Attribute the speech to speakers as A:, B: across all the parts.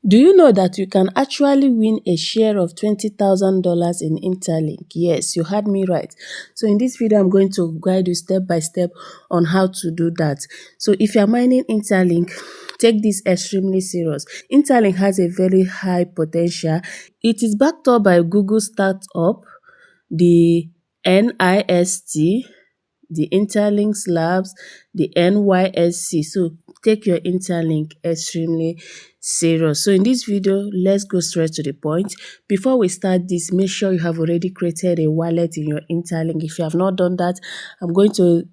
A: Do you know that you can actually win a share of $20,000 in Interlink? Yes, you heard me right. So in this video, I'm going to guide you step by step on how to do that. So if you're mining Interlink, take this extremely serious. Interlink has a very high potential. It is backed up by Google startup, the NIST, the Interlink Labs, the NYSC. So take your Interlink extremely serious. So in this video, let's go straight to the point. Before we start this, make sure you have already created a wallet in your Interlink. If you have not done that, I'm going to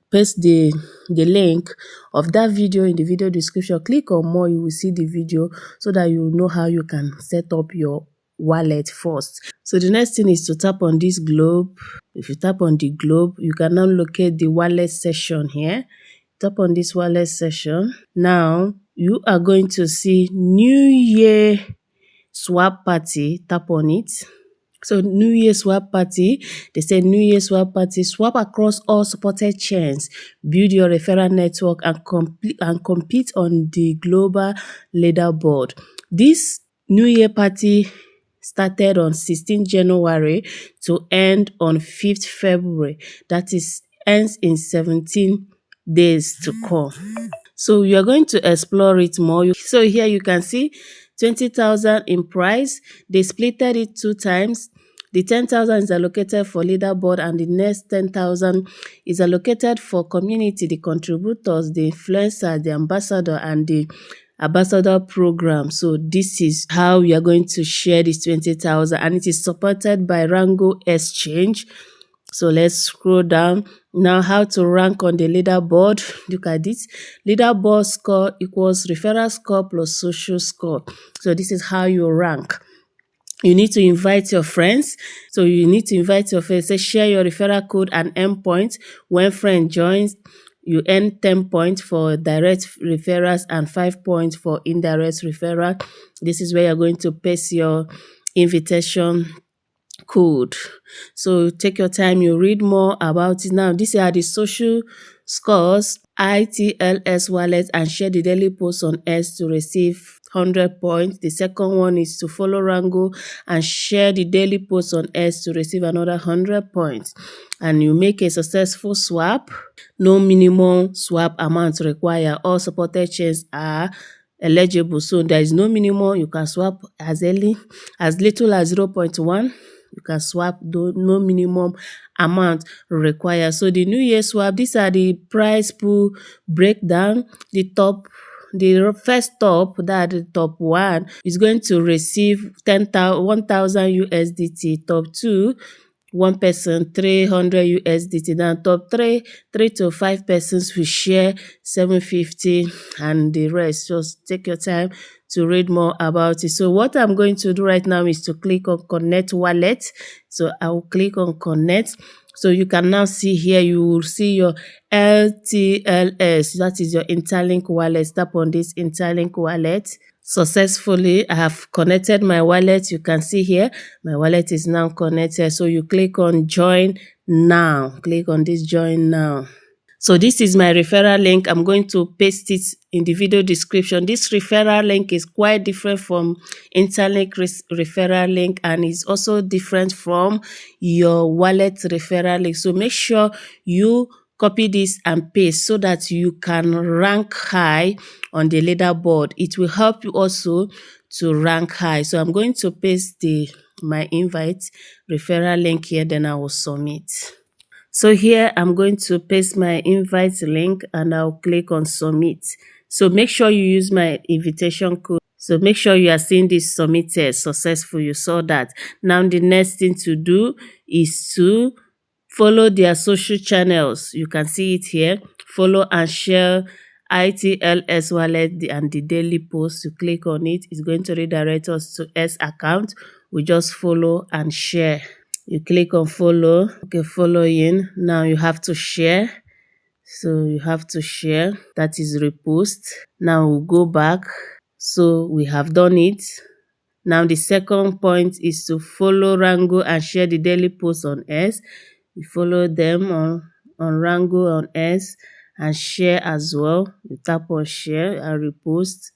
A: paste the link of that video in the video description. Click on more, you will see the video so that you know how you can set up your wallet first. So the next thing is to tap on this globe. If you tap on the globe, you can now locate the wallet section here. Tap on this wallet section. Now you are going to see New Year Swap Party. Tap on it. So New Year Swap Party, they say New Year Swap Party, swap across all supported chains, build your referral network and compete on the global leaderboard. This New Year party started on 16th January to end on 5th February. That is, ends in 17 days to come. So you are going to explore it more. So here you can see 20,000 in price. They splitted it 2 times. The 10,000 is allocated for leaderboard and the next 10,000 is allocated for community, the contributors, the influencer, the ambassador and the ambassador program. So this is how we are going to share this 20,000 and it is supported by Rango Exchange. So let's scroll down. Now how to rank on the leaderboard. Look at this. Leaderboard score equals referral score plus social score. So this is how you rank. You need to invite your friends. So you need to invite your friends. Say share your referral code and endpoint. When friend joins, you earn 10 points for direct referrals and 5 points for indirect referral. This is where you're going to paste your invitation code. So take your time, you read more about it. Now these are the social scores. ITLS wallet and share the daily post on X to receive 100 points. The second one is to follow Rango and share the daily post on X to receive another 100 points. And you make a successful swap. No minimum swap amount required. All supported chains are eligible. So there is no minimum. You can swap as little as 0.1. You can swap, no minimum amount required. So the New Year swap, these are the price pool breakdown. The first top, that the top one, is going to receive 1,000 USDT. Top 2, one person 300 USDT. Then top 3 to 5 persons will share 750 and the rest. Just take your time to read more about it. So what I'm going to do right now is to click on Connect Wallet. So I will click on Connect. So you can now see here, you will see your LTLS, that is your Interlink wallet. Tap on this Interlink wallet. Successfully, I have connected my wallet. You can see here, my wallet is now connected. So you click on Join Now. Click on this Join Now. So this is my referral link. I'm going to paste it in the video description. This referral link is quite different from Interlink referral link and is also different from your wallet referral link. So make sure you copy this and paste so that you can rank high on the leaderboard. It will help you also to rank high. So I'm going to paste my invite referral link here, then I will submit. So here I'm going to paste my invite link and I'll click on submit. So make sure you use my invitation code. So make sure you are seeing this submitted successful. You saw that. Now the next thing to do is to follow their social channels. You can see it here. Follow and share ITLS wallet and the daily post. You click on it. It's going to redirect us to S account. We just follow and share. You click on follow. Okay, following. Now you have to share. So you have to share. That is repost. Now we'll go back. So we have done it. Now the second point is to follow Rango and share the daily post on S. You follow them on Rango on S and share as well. You tap on share and repost.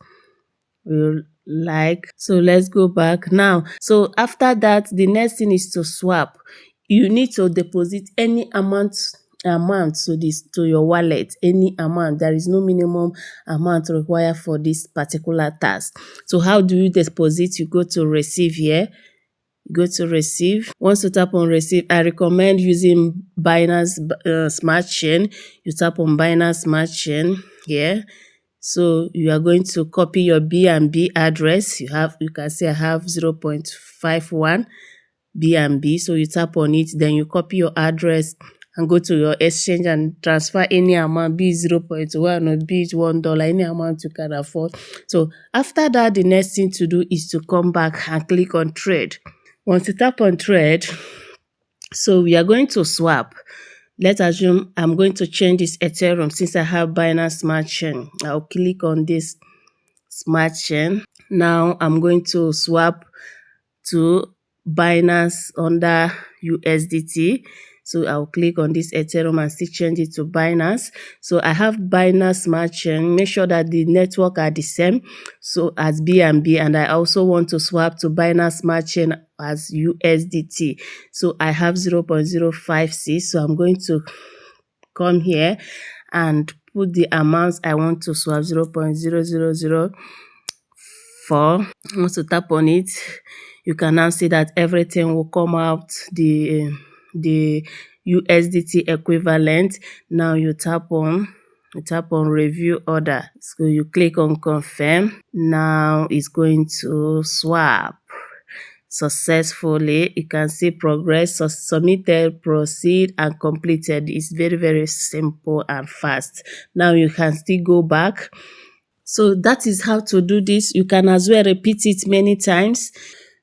A: We'll like. So let's go back now. So after that, the next thing is to swap. You need to deposit any amount to your wallet, any amount. There is no minimum amount required for this particular task. So how do you deposit? You go to receive here. Go to receive. Once you tap on receive, I recommend using Binance Smart Chain. You tap on Binance Smart Chain here. So you are going to copy your BNB address. You can see I have 0.51 BNB. So you tap on it, then you copy your address and go to your exchange and transfer any amount, be it 0.1 or be it $1, any amount you can afford. So after that, the next thing to do is to come back and click on trade. Once you tap on trade, so we are going to swap. Let's assume I'm going to change this Ethereum since I have Binance Smart Chain. I'll click on this Smart Chain. Now I'm going to swap to Binance under USDT. So I'll click on this Ethereum and still change it to Binance. So I have Binance Smart Chain. Make sure that the network are the same so as BNB, and I also want to swap to Binance Smart Chain as USDT. So I have 0.056. So I'm going to come here and put the amounts I want to swap, 0.0004. Once you tap on it, you can now see that everything will come out the USDT equivalent. Now you tap on review order. So you click on confirm. Now it's going to swap successfully. You can see progress, submitted, proceed, and completed. It's very, very simple and fast. Now you can still go back. So that is how to do this. You can as well repeat it many times.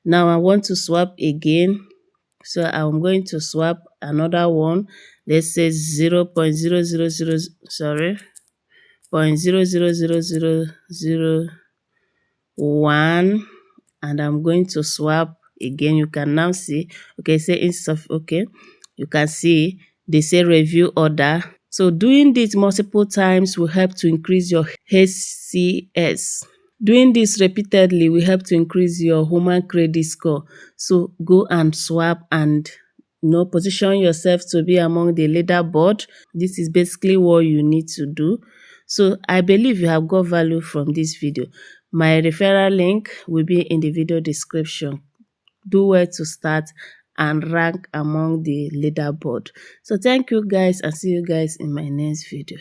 A: Now I want to swap again. So I'm going to swap another one. Let's say 0.000, sorry, 0.00001, and I'm going to swap again. You can now see, okay, say instead of, okay, you can see they say review order. So doing this multiple times will help to increase your HCS. Doing this repeatedly will help to increase your human credit score. So go and swap and position yourself to be among the leaderboard. This is basically what you need to do. So I believe you have got value from this video. My referral link will be in the video description. Do well to start and rank among the leaderboard. So thank you guys, and see you guys in my next video.